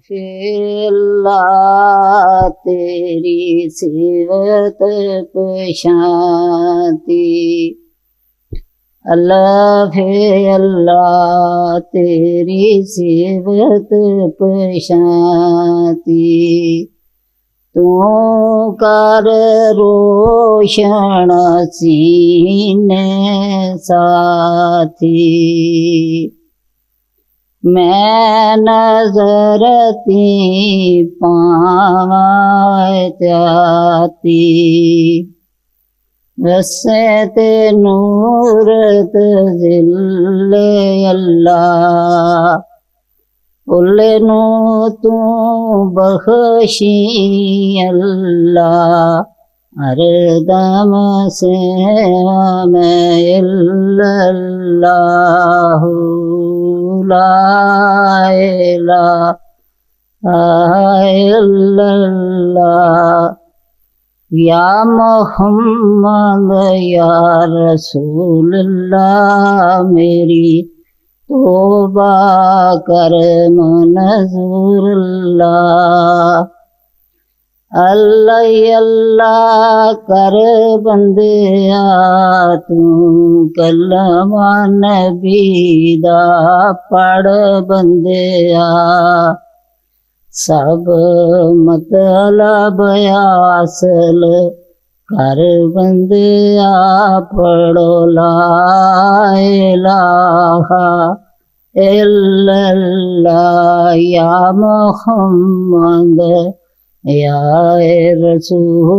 अल्लाह तेरी सिवत पशाती, अल्लाह अल्लाह तेरी सिवत पशाती। तू कर रोशन सीने साथी, मैं नजर ती पावां त्याती। वसे ते नूरत जिले अल्लाह, उले नू तू बख्शी अल्लाह। हरदम से मैं इल्लल्लाहु ला इलाहा इल्लल्लाह। या मोहम्मद या रसूलल्लाह, मेरी तौबा कर मंजूरल्लाह। अल्लाह अल्लाह कर बंदिया तू कलमा नबी दा पढ़ बंदिया। सब मतलब हासिल कर बंदिया, पढ़ो ला इलाहा इल्लल्लाह। या मोहम्मद या रसूलल्लाह।